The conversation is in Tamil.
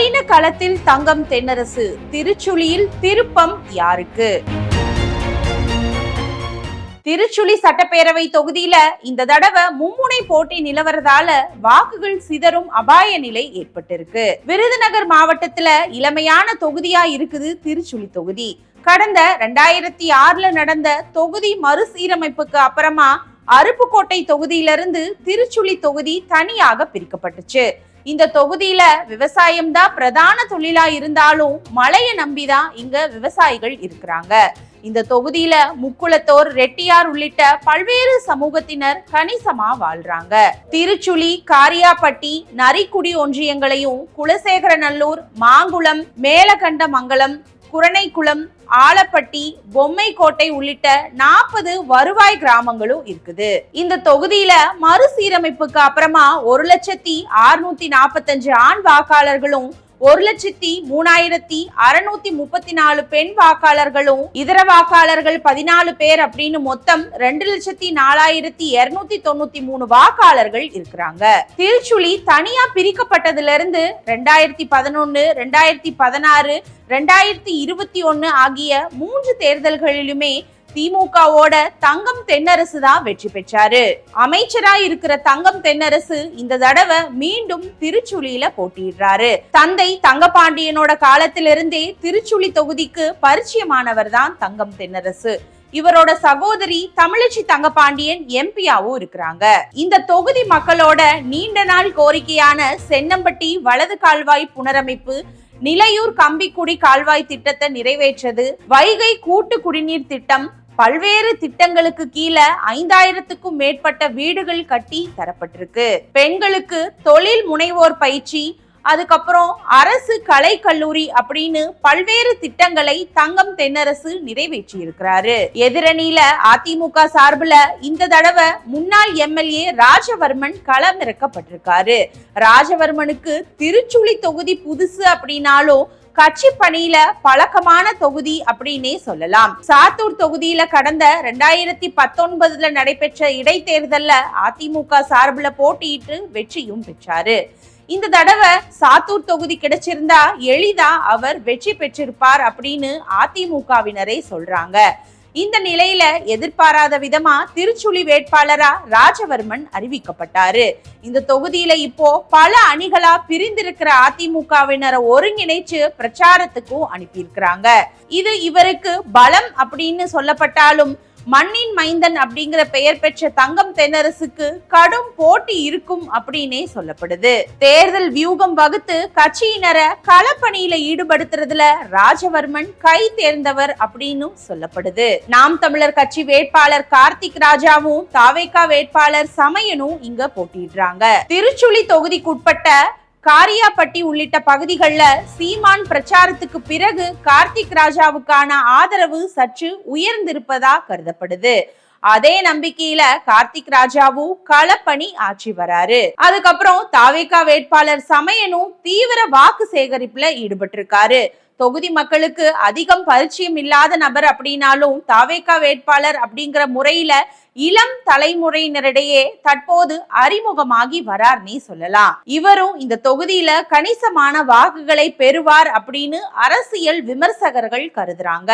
நவீன களத்தில் தங்கம் தென்னரசு, திருச்சுழியில் திருப்பம் யாருக்கு? திருச்சுழி சட்டப்பேரவை தொகுதியில இந்த தடவை மும்முனை போட்டி நிலவரதால வாக்குகள் சிதறும் அபாய நிலை ஏற்பட்டிருக்கு. விருதுநகர் மாவட்டத்துல இளமையான தொகுதியா இருக்குது திருச்சுழி தொகுதி. கடந்த 2006 நடந்த தொகுதி மறுசீரமைப்புக்கு அப்புறமா அருப்புக்கோட்டை தொகுதியிலிருந்து திருச்சுழி தொகுதி தனியாக பிரிக்கப்பட்டுச்சு. இந்த தொகுதியில விவசாயம் தான் பிரதான தொழிலா இருந்தாலும் மழையை நம்பிதான் இங்க விவசாயிகள் இருக்கிறாங்க. இந்த தொகுதியில முக்குளத்தோர், ரெட்டியார் உள்ளிட்ட பல்வேறு சமூகத்தினர் கணிசமா வாழ்றாங்க. திருச்சுழி, காரியாப்பட்டி, நரிக்குடி ஒன்றியங்களையும் குலசேகரநல்லூர், மாங்குளம், மேலகண்டமங்கலம், குரணைக்குளம், ஆலப்பட்டி, பொம்மைக்கோட்டை உள்ளிட்ட 40 வருவாய் கிராமங்களும் இருக்குது. இந்த தொகுதியில மறுசீரமைப்புக்கு அப்புறமா 1,645 ஆண் வாக்காளர்களும் 1,03,634 பெண் வாக்காளர்களும் இதர வாக்காளர்கள் 14 பேர் அப்படின்னு மொத்தம் 2,04,293 வாக்காளர்கள் இருக்கிறாங்க. திருச்சுழி தனியா பிரிக்கப்பட்டதுல இருந்து 2011, 2016, 2021 ஆகிய 3 தேர்தல்களிலுமே திமுகவோட தங்கம் தென்னரசு தான் வெற்றி பெற்றாரு. அமைச்சரா இருக்கிற தங்கம் தென்னரசு இந்த தடவை மீண்டும் திருச்சுழியில போட்டியிடுறாரு. தந்தை தங்கபாண்டியனோட காலத்திலிருந்தே திருச்சுழி தொகுதிக்கு பரிச்சயமானவர் தான் தங்கம் தென்னரசு. இவரோட சகோதரி தமிழச்சி தங்கபாண்டியன் எம்பியாவும் இருக்கிறாங்க. இந்த தொகுதி மக்களோட நீண்ட நாள் கோரிக்கையான சென்னம்பட்டி வலது கால்வாய் புனரமைப்பு, நிலையூர் கம்பிக்குடி கால்வாய் திட்டத்தை நிறைவேற்றது, வைகை கூட்டு குடிநீர் திட்டம், பல்வேறு திட்டங்களுக்கு கீழே 5,000க்கும் மேற்பட்ட வீடுகள் கட்டி தரப்பட்டிருக்கு. பெண்களுக்கு தொழில் முனைவோர் பயிற்சி, அதுக்கப்புறம் அரசு கலை கல்லூரி அப்படின்னு பல்வேறு திட்டங்களை தங்கம் தென்னரசு நிறைவேற்றி இருக்கிறாரு. எதிரணியில அதிமுக சார்பில் இந்த தடவை முன்னாள் எம்எல்ஏ ராஜவர்மன் களமிறக்கப்பட்டிருக்காரு. ராஜவர்மனுக்கு திருச்சுழி தொகுதி புதுசு அப்படின்னாலும் கட்சி பணியில பழக்கமான தொகுதி அப்படின்னே சொல்லலாம். சாத்தூர் தொகுதியில கடந்த 2019 நடைபெற்ற இடைத்தேர்தல்ல அதிமுக சார்பில் போட்டியிட்டு வெற்றியும் பெற்றாரு. இந்த தடவை சாத்தூர் தொகுதி கிடைச்சிருந்தா எளிதா அவர் வெற்றி பெற்றிருப்பார் அப்படின்னு அதிமுகவினரே சொல்றாங்க. இந்த நிலையில எதிர்பாராத விதமா திருச்சுழி வேட்பாளரா ராஜவர்மன் அறிவிக்கப்பட்டாரு. இந்த தொகுதியில இப்போ பல அணிகளா பிரிந்திருக்கிற அதிமுகவினரை ஒருங்கிணைச்சு பிரச்சாரத்துக்கும் அனுப்பியிருக்கிறாங்க. இது இவருக்கு பலம் அப்படின்னு சொல்லப்பட்டாலும் மண்ணின் மைந்தன் அப்படிங்கிற பெயர் பெற்ற தங்கம் தென்னரசுக்கு கடும் போட்டி இருக்கும் அப்படின்னே சொல்லப்படுது. தேர்தல் வியூகம் வகுத்து கட்சியினரை களப்பணியில ஈடுபடுத்துறதுல ராஜவர்மன் கை தேர்ந்தவர் அப்படின்னு சொல்லப்படுது. நாம் தமிழர் கட்சி வேட்பாளர் கார்த்திக் ராஜாவும் தாவேகா வேட்பாளர் சமயனும் இங்க போட்டியிடுறாங்க. திருச்சுழி தொகுதிக்குட்பட்ட காரியாப்பட்டி உள்ளிட்ட பகுதிகளில் சீமான் பிரச்சாரத்துக்கு பிறகு கார்த்திக் ராஜாவுக்கான ஆதரவு சற்று உயர்ந்திருப்பதா கருதப்படுது. அதே நம்பிக்கையில கார்த்திக் ராஜாவும் களப்பணி ஆற்றி வராரு. அதுக்கப்புறம் தாவேகா வேட்பாளர் சமயனும் தீவிர வாக்கு சேகரிப்புல ஈடுபட்டிருக்காரு. தொகுதி மக்களுக்கு அதிகம் பரிச்சயம் இல்லாத நபர் அப்படின்னாலும் தாவேகா வேட்பாளர் அப்படிங்கிற முறையில இளம் தலைமுறையினரிடையே தற்போது அறிமுகமாகி வரார்னே சொல்லலாம். இவரும் இந்த தொகுதியில கணிசமான வாக்குகளை பெறுவார் அப்படின்னு அரசியல் விமர்சகர்கள் கருதுறாங்க.